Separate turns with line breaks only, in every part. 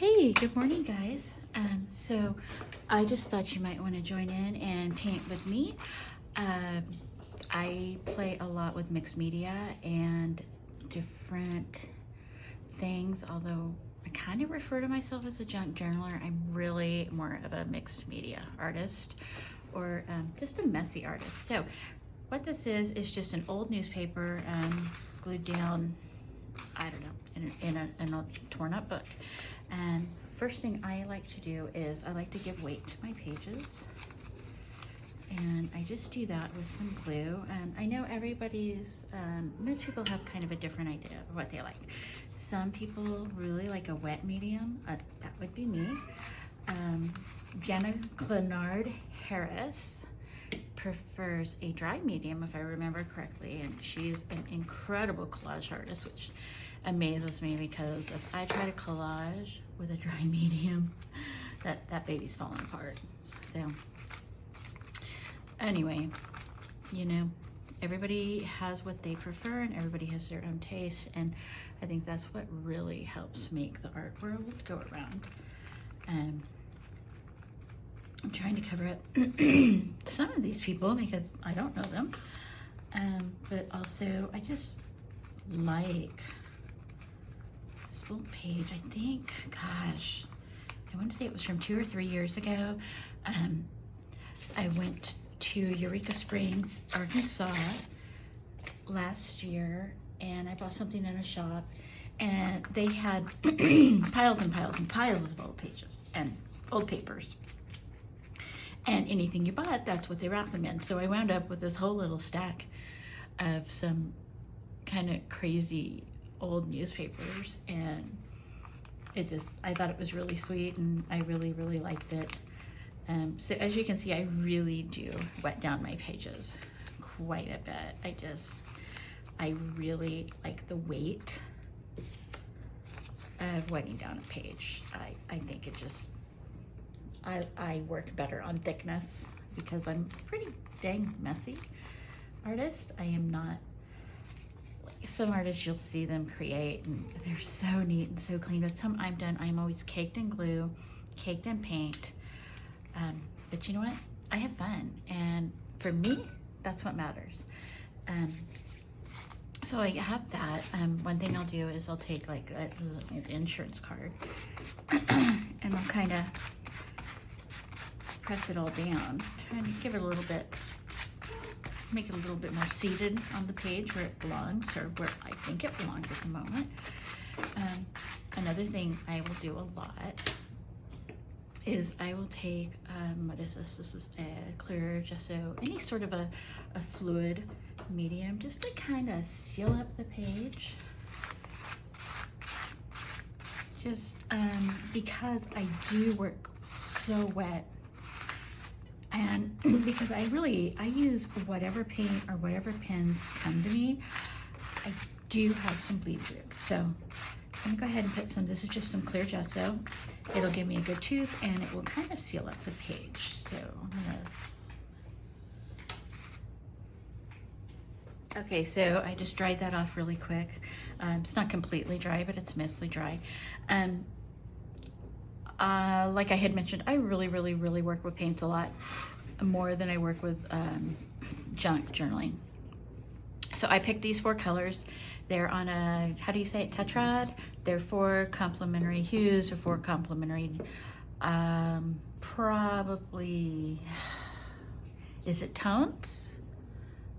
Hey, good morning, guys. So I just thought you might want to join in and paint with me. Um, I play a lot with mixed media and different things, although I kind of refer to myself as a junk journaler. I'm really more of a mixed media artist or just a messy artist. So what this is just an old newspaper glued down, I don't know, in a torn up book. And first thing I like to do is I like to give weight to my pages. And I just do that with some glue. And I know most people have kind of a different idea of what they like. Some people really like a wet medium. That would be me. Jenna Clenard Harris prefers a dry medium, if I remember correctly, and she's an incredible collage artist, which amazes me because if I try to collage with a dry medium, that baby's falling apart. So anyway, everybody has what they prefer and everybody has their own taste, and I think that's what really helps make the art world go around. I'm trying to cover up some of these people because I don't know them, but also I just like this little page. I think, gosh, I want to say it was from 2 or 3 years ago. I went to Eureka Springs, Arkansas last year, and I bought something in a shop, and they had piles and piles and piles of old pages and old papers. And anything you bought, that's what they wrapped them in. So I wound up with this whole little stack of some kind of crazy old newspapers, and I thought it was really sweet, and I really, really liked it. So as you can see, I really do wet down my pages quite a bit. I really like the weight of wetting down a page. I think it just, I work better on thickness because I'm a pretty dang messy artist. I am not like some artists you'll see them create and they're so neat and so clean. By the time I'm done, I'm always caked in glue, caked in paint. But you know what? I have fun, and for me, that's what matters. So I have that. One thing I'll do is I'll take like this is an insurance card, and I'll kind of press it all down, trying to give it a little bit, make it a little bit more seated on the page where it belongs, or where I think it belongs at the moment. Another thing I will do a lot is I will take, what is this? This is a clear gesso, any sort of a fluid medium, just to kind of seal up the page. Just because I do work so wet, and because I use whatever paint or whatever pens come to me. I do have some bleed through, so I'm gonna go ahead and put some. This is just some clear gesso. It'll give me a good tooth, and it will kind of seal up the page. So I'm gonna. Okay, so I just dried that off really quick. It's not completely dry, but it's mostly dry. Like I had mentioned, I really, really, really work with paints a lot more than I work with junk journaling. So I picked these 4 colors. They're on a, how do you say it, tetrad? They're 4 complementary hues or 4 complementary, probably, is it tones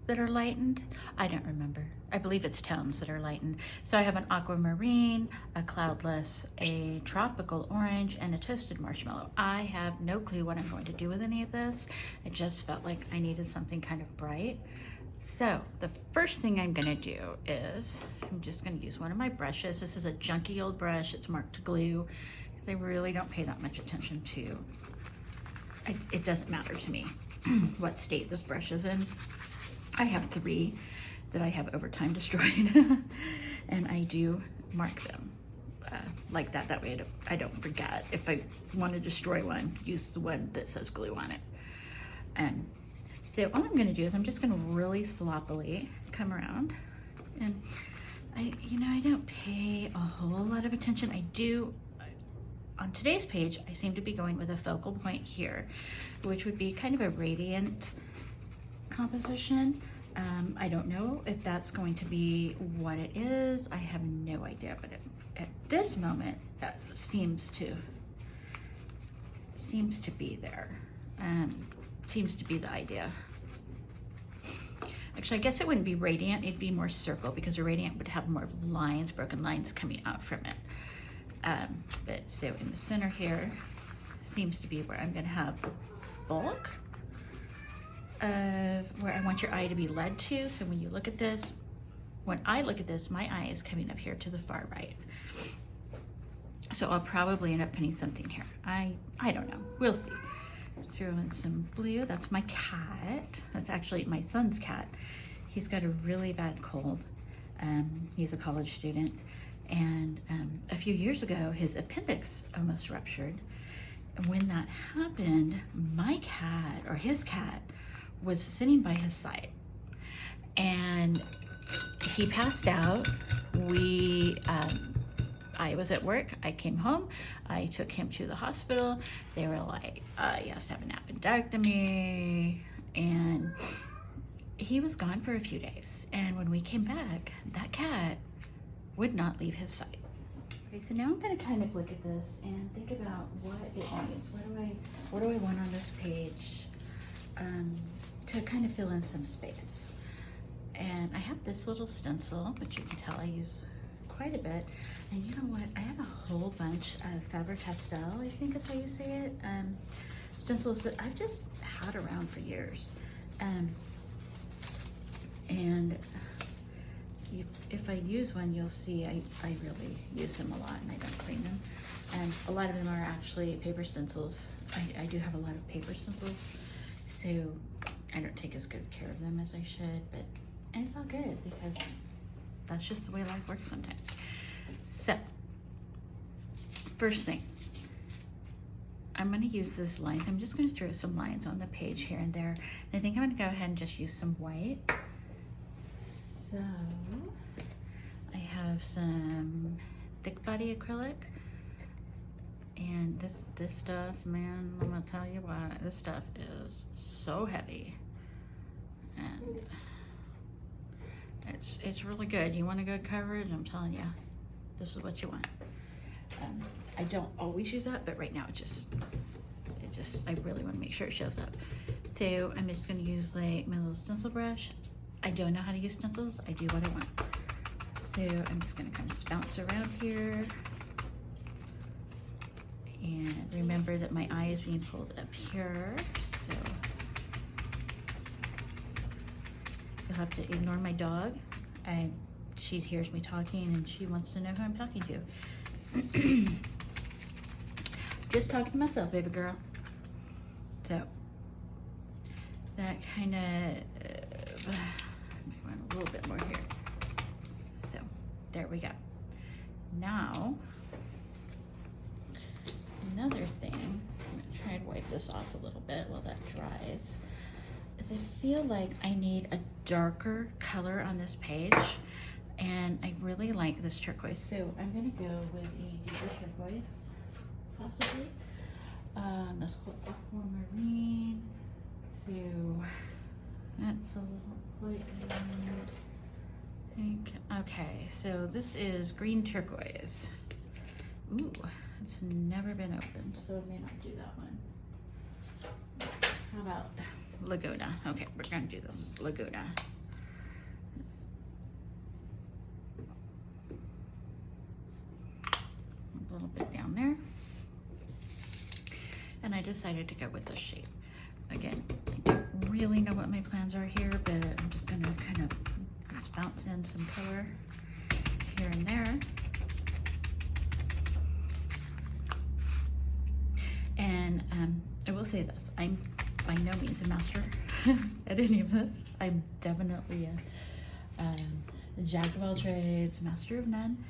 that are lightened? I don't remember. I believe it's tones that are lightened. So I have an aquamarine, a cloudless, a tropical orange, and a toasted marshmallow. I have no clue what I'm going to do with any of this. I just felt like I needed something kind of bright. So the first thing I'm gonna do is, I'm just gonna use one of my brushes. This is a junky old brush. It's marked glue, because I really don't pay that much attention to, it doesn't matter to me what state this brush is in. I have 3 that I have over time destroyed, and I do mark them like that. That way I don't forget. If I want to destroy one, use the one that says glue on it. And so all I'm gonna do is I'm just gonna really sloppily come around, and I don't pay a whole lot of attention. on today's page, I seem to be going with a focal point here, which would be kind of a radiant composition. I don't know if that's going to be what it is. I have no idea, but at this moment, that seems to be there. Seems to be the idea. Actually, I guess it wouldn't be radiant, it'd be more circle, because a radiant would have more lines, broken lines coming out from it. But so in the center here seems to be where I'm gonna have the bulk of where I want your eye to be led to. So when you look at this, when I look at this, my eye is coming up here to the far right. So I'll probably end up putting something here. I don't know, we'll see. Throw in some blue. That's my cat. That's actually my son's cat. He's got a really bad cold. He's a college student, and a few years ago his appendix almost ruptured. And when that happened, my cat, or his cat, was sitting by his side, and he passed out. I was at work, I came home, I took him to the hospital. They were like, he has to have an appendectomy, and he was gone for a few days. And when we came back, that cat would not leave his side. Okay, so now I'm gonna kind of look at this and think about what it means. What do I want on this page to kind of fill in some space? And I have this little stencil, which you can tell I use quite a bit. And you know what? I have a whole bunch of Faber-Castell, I think is how you say it, stencils that I've just had around for years. And if I use one, you'll see I really use them a lot, and I don't clean them. And a lot of them are actually paper stencils. I do have a lot of paper stencils, so I don't take as good care of them as I should, and it's all good because that's just the way life works sometimes. So, first thing, I'm going to use this lines. I'm just going to throw some lines on the page here and there. And I think I'm going to go ahead and just use some white. So, I have some thick body acrylic. And this stuff, man, I'm going to tell you what, this stuff is so heavy. And it's really good. You want a good coverage? I'm telling you, this is what you want. I don't always use that, but right now I really want to make sure it shows up. So I'm just going to use like my little stencil brush. I don't know how to use stencils. I do what I want. So I'm just going to kind of bounce around here. And remember that my eye is being pulled up here. So you'll have to ignore my dog. And she hears me talking and she wants to know who I'm talking to. Just talking to myself, baby girl. So that kind of went a little bit more here. So there we go. Now another thing, I'm gonna try and wipe this off a little bit while that dries, is I feel like I need a darker color on this page, and I really like this turquoise, so I'm gonna go with a deeper turquoise, possibly. Let's go aquamarine. So that's a little quite pink. Okay, so this is green turquoise. Ooh, it's never been opened, so I may not do that one. How about Laguna? Okay, we're gonna do the Laguna. A little bit down there. And I decided to go with this shape. Again, I don't really know what my plans are here, but I'm just gonna kind of bounce in some color here and there. And I will say this, I'm by no means a master at any of this. I'm definitely a jack of all trades, master of none.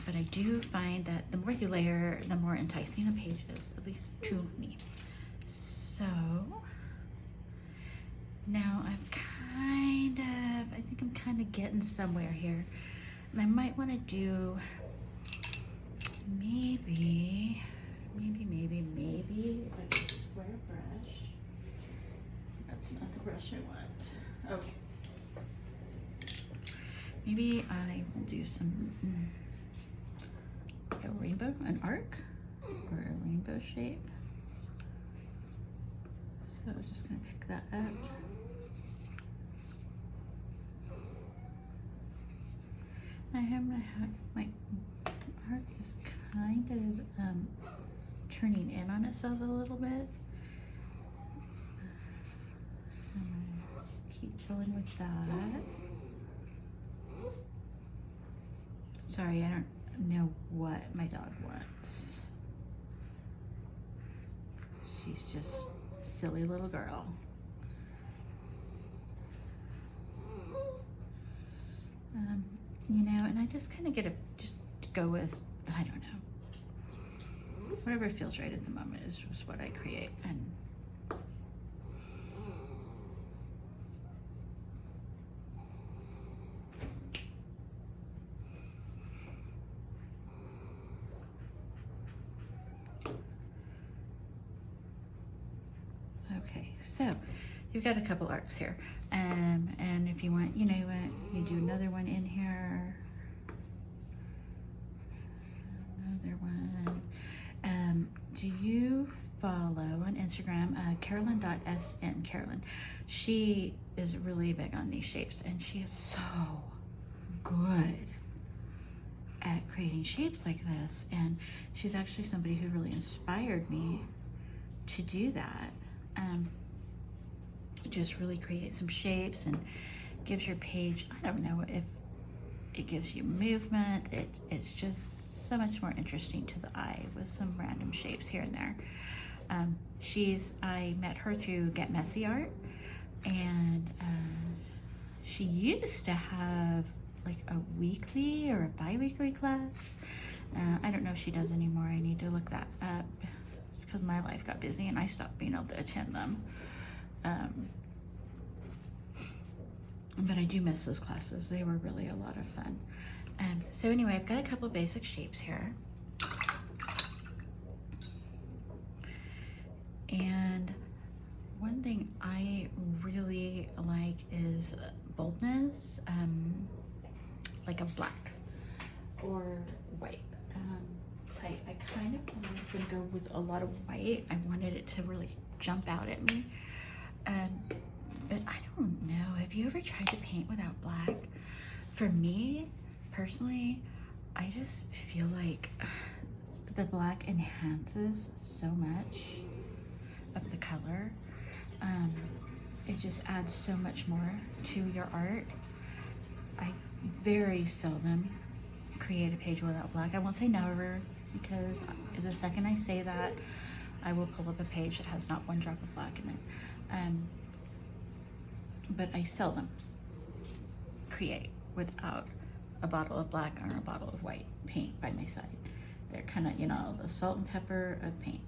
But I do find that the more you layer, the more enticing a page is, at least to me. So now I think I'm kind of getting somewhere here. And I might want to do maybe maybe if I can square brush. That's not the brush I want. Okay. Maybe I will do some, like a rainbow, an arc, or a rainbow shape. So I'm just gonna pick that up. I have my arc is kind of turning in on itself a little bit. I'm gonna keep going with that. Sorry, I don't know what my dog wants. She's just a silly little girl. You know, and I just kind of just go as, I don't know. Whatever feels right at the moment is just what I create. And okay, so you've got a couple arcs here. And if you want, you know, you do another one in here. Another one. Do you follow on Instagram Carolyn.sn? Carolyn. She is really big on these shapes, and she is so good at creating shapes like this. And she's actually somebody who really inspired me to do that. Just really create some shapes and gives your page, I don't know if it gives you movement. It's just so much more interesting to the eye with some random shapes here and there. I met her through Get Messy Art, and she used to have like a weekly or a bi-weekly class. I don't know if she does anymore. I need to look that up. It's because my life got busy and I stopped being able to attend them. But I do miss those classes. They were really a lot of fun. So anyway, I've got a couple basic shapes here. And one thing I really like is boldness, like a black or white. I kind of wanted to go with a lot of white. I wanted it to really jump out at me. But I don't know, have you ever tried to paint without black? For me, personally, I just feel like the black enhances so much of the color. It just adds so much more to your art. I very seldom create a page without black. I won't say never, because the second I say that, I will pull up a page that has not one drop of black in it. But I seldom create without a bottle of black or a bottle of white paint by my side. They're kind of, you know, the salt and pepper of paint.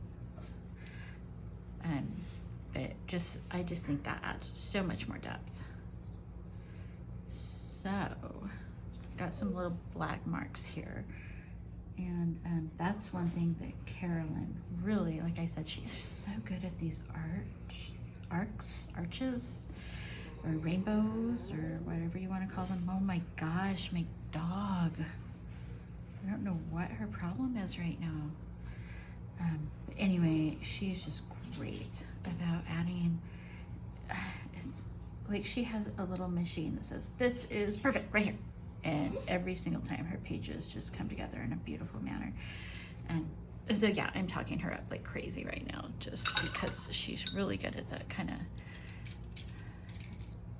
But I just think that adds so much more depth. So, got some little black marks here. And that's one thing that Carolyn really, like I said, she is so good at these arches, or rainbows, or whatever you want to call them. Oh my gosh, my dog. I don't know what her problem is right now. But anyway, she's just great about adding, it's like she has a little machine that says, this is perfect right here. And every single time her pages just come together in a beautiful manner. And so yeah, I'm talking her up like crazy right now, just because she's really good at that kind of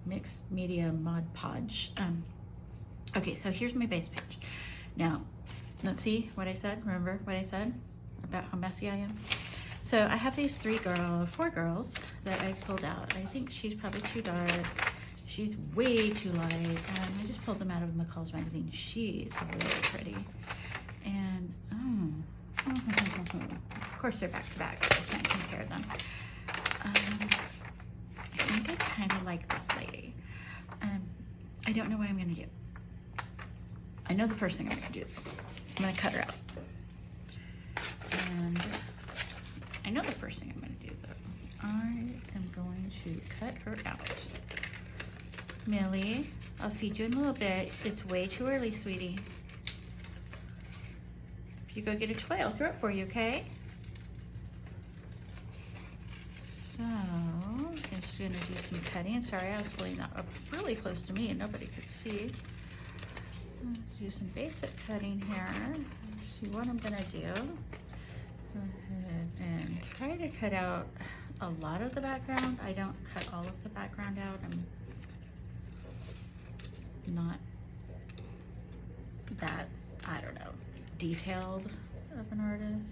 mixed media Mod Podge. Okay, so here's my base page. Now, let's see what I said. Remember what I said about how messy I am? So I have these four girls that I pulled out. I think she's probably too dark. She's way too light. I just pulled them out of McCall's magazine. She's really pretty. And, of course they're back to back, so I can't compare them. I think I kind of like this lady. I don't know what I'm gonna do. I know the first thing I'm gonna do. I'm gonna cut her out. And know the first thing I'm going to do though. I am going to cut her out. Millie, I'll feed you in a little bit. It's way too early, sweetie. If you go get a toy, I'll throw it for you, okay? So, I'm just going to do some cutting. Sorry, I was pulling that up really close to me and nobody could see. Do some basic cutting here. See what I'm going to do. Go ahead and try to cut out a lot of the background. I don't cut all of the background out. I'm not that, I don't know, detailed of an artist.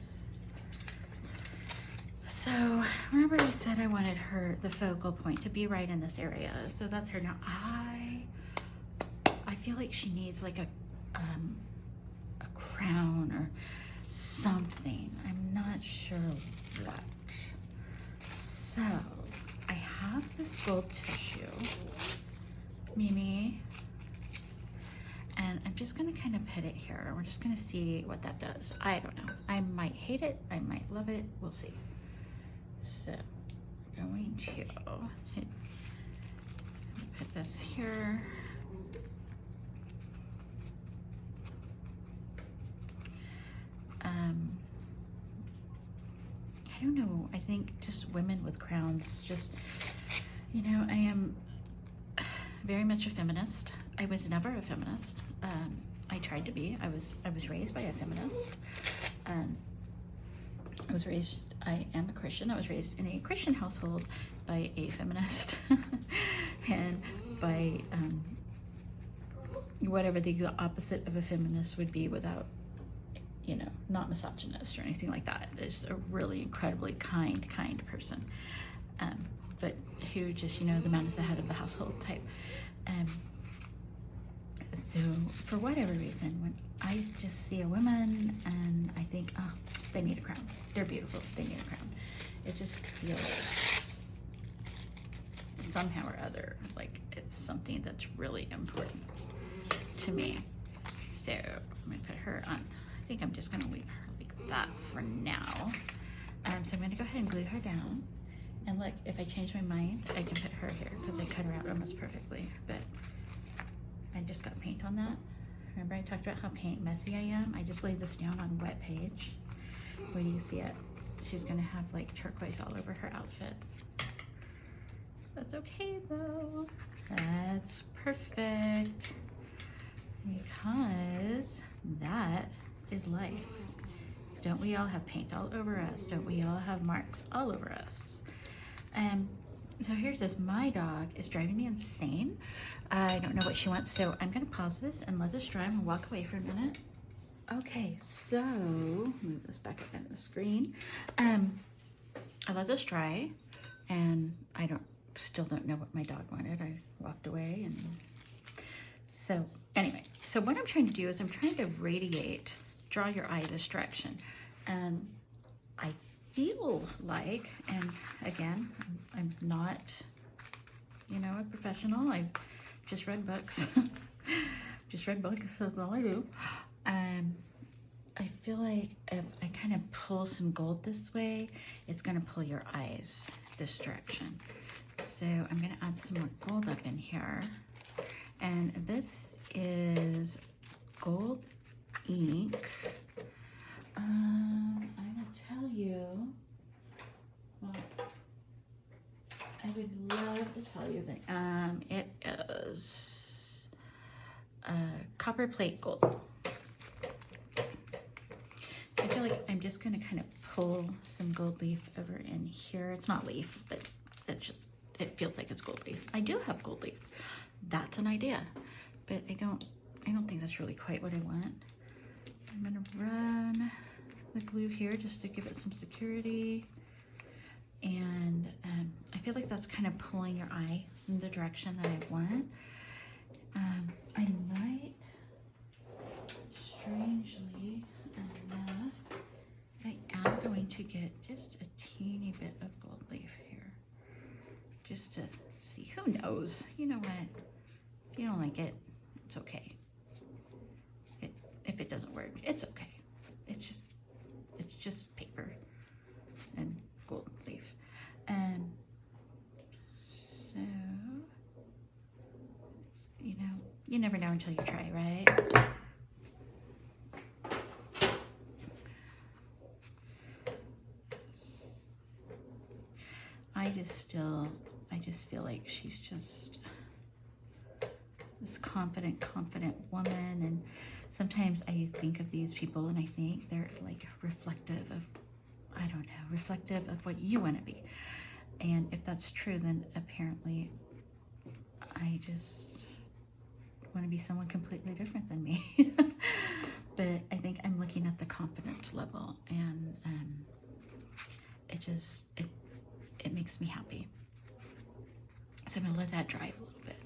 So remember I said I wanted the focal point to be right in this area. So that's her. Now I feel like she needs like a crown or something. I'm not sure what. So I have this gold tissue, Mimi, and I'm just gonna kind of put it here. We're just gonna see what that does. I don't know. I might hate it. I might love it. We'll see. So I'm going to put this here. I don't know, I think just women with crowns, just, you know, I am very much a feminist. I was never a feminist. I tried to be. I was raised by a feminist. I am a Christian. I was raised in a Christian household by a feminist and by whatever the opposite of a feminist would be without, you know, not misogynist or anything like that. Is a really incredibly kind person, but who just, you know, the man is the head of the household type. So for whatever reason, when I just see a woman and I think, oh, they need a crown. They're beautiful. They need a crown. It just feels somehow or other like it's something that's really important to me. So I'm gonna put her on. I think I'm just gonna leave her like that for now. So I'm gonna go ahead and glue her down. And look, if I change my mind, I can put her here because I cut her out almost perfectly. But I just got paint on that. Remember I talked about how paint messy I am? I just laid this down on wet page. Wait till you see it. She's gonna have like turquoise all over her outfit. That's okay though. That's perfect. Because that is life. Don't we all have paint all over us? Don't we all have marks all over us? So here's this. My dog is driving me insane. I don't know what she wants, so I'm gonna pause this and let this dry. I'm gonna walk away for a minute. Okay, so move this back up into the screen. I let this dry, and I still don't know what my dog wanted. I walked away, and so anyway. So what I'm trying to do is I'm trying to draw your eye this direction, and I feel like, and again, I'm not, you know, a professional. I've just read books. That's all I do. I feel like if I kind of pull some gold this way, it's gonna pull your eyes this direction. So I'm gonna add some more gold up in here. And this is gold ink. I will tell you, well, I would love to tell you that it is copper plate gold. I feel like I'm just gonna kind of pull some gold leaf over in here. It's not leaf, but it feels like it's gold leaf. I do have gold leaf. That's an idea, but I don't think that's really quite what I want. I'm gonna run the glue here just to give it some security. And I feel like that's kind of pulling your eye in the direction that I want. I might, strangely enough, I am going to get just a teeny bit of gold leaf here, just to see. Who knows? You know what? If you don't like it, it's okay. If it doesn't work, it's okay. It's just paper, and you never know until you try, right? I just feel like she's just this confident woman. And sometimes I think of these people and I think they're like reflective of, I don't know, reflective of what you want to be. And if that's true, then apparently I just want to be someone completely different than me. But I think I'm looking at the confidence level, and it makes me happy. So I'm gonna let that dry a little bit.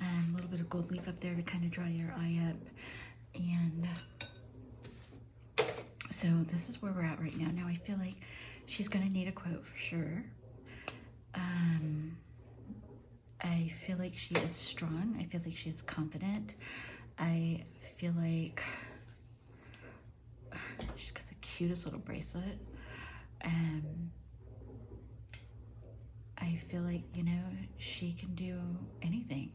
A little bit of gold leaf up there to kind of dry your eye up. And so this is where we're at right now. Now I feel like she's gonna need a quote for sure. I feel like she is strong. I feel like she is confident. I feel like she's got the cutest little bracelet. I feel like, you know, she can do anything.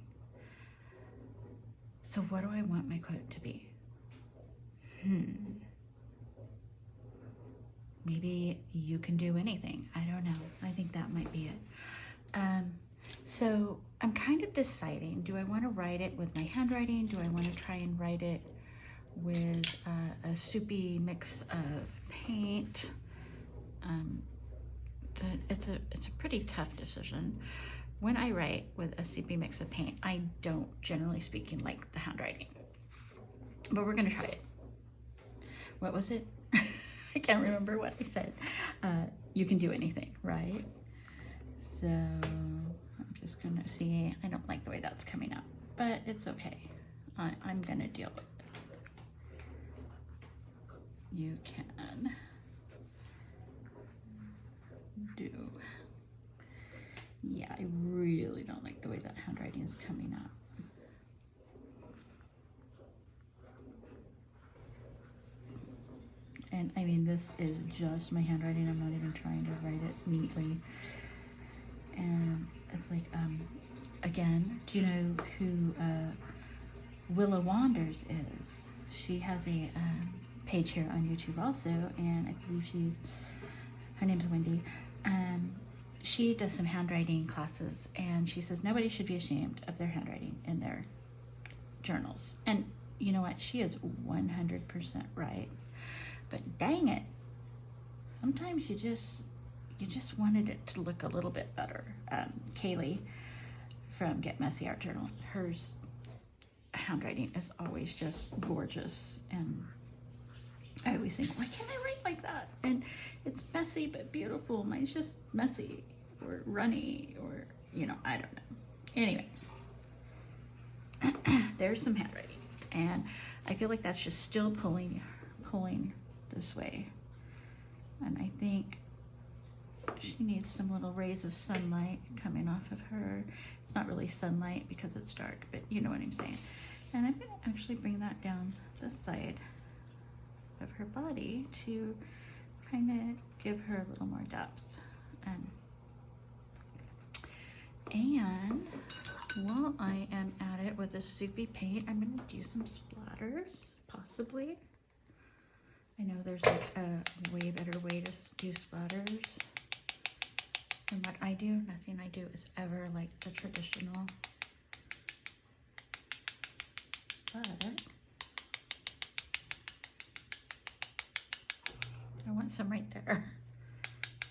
So what do I want my quote to be? Maybe you can do anything. I don't know. I think that might be it. So I'm kind of deciding, do I want to write it with my handwriting? Do I want to try and write it with a soupy mix of paint? It's a pretty tough decision. When I write with a soupy mix of paint, I don't, generally speaking, like the handwriting. But we're gonna try it. What was it? I can't remember what I said. You can do anything, right? So I'm just gonna see. I don't like the way that's coming up, but it's okay. I'm gonna deal with it. You can do. Yeah, I really don't like the way that handwriting is coming up. And I mean, this is just my handwriting. I'm not even trying to write it neatly. And it's like, again, do you know who Willa Wanders is? She has a page here on YouTube also, and I believe her name's Wendy. She does some handwriting classes, and she says nobody should be ashamed of their handwriting in their journals. And you know what? She is 100% right. But dang it, sometimes you just wanted it to look a little bit better. Kaylee from Get Messy Art Journal, hers handwriting is always just gorgeous, and I always think, why can't I write like that? And it's messy but beautiful. Mine's just messy or runny, or, you know, I don't know. Anyway, there's some handwriting, and I feel like that's just still pulling this way. And I think she needs some little rays of sunlight coming off of her. It's not really sunlight because it's dark, but you know what I'm saying. And I'm going to actually bring that down the side of her body to kind of give her a little more depth. And while I am at it with this soupy paint, I'm going to do some splatters, possibly. I know there's like a way better way to do splatters than what I do. Nothing I do is ever like the traditional. But I want some right there.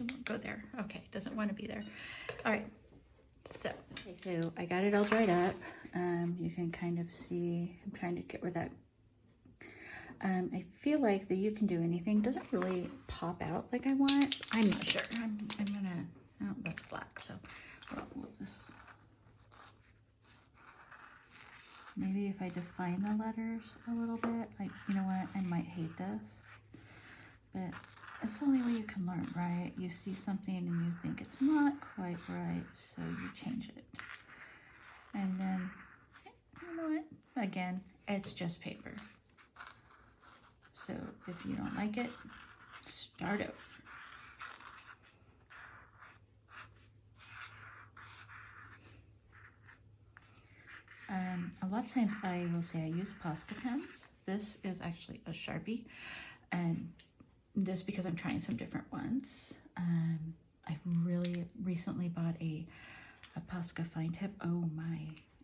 It won't go there. Okay, doesn't want to be there. All right. So I got it all dried up. You can kind of see, I'm trying to get where that, I feel like the You Can Do Anything doesn't really pop out like I want. I'm not sure. I'm gonna, oh, that's black, so we'll just, maybe if I define the letters a little bit, you know what, I might hate this, but it's the only way you can learn, right? You see something and you think it's not quite right, so you change it. And then, you know what? Again, it's just paper. So if you don't like it, start over. A lot of times I will say I use Posca pens. This is actually a Sharpie, and just because I'm trying some different ones. I really recently bought a Posca fine tip. Oh my,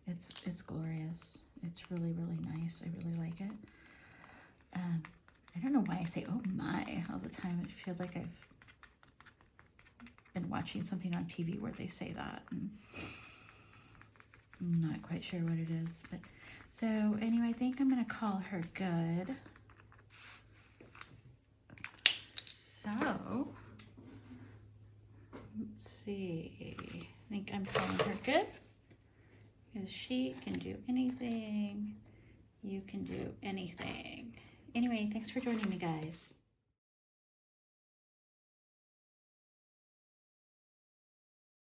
it's glorious. It's really, really nice. I really like it. I don't know why I say oh my all the time. I feel like I've been watching something on TV where they say that, and I'm not quite sure what it is. But so anyway, I think I'm gonna call her good. So let's see. I think I'm calling her good because she can do anything. You can do anything. Anyway, thanks for joining me, guys.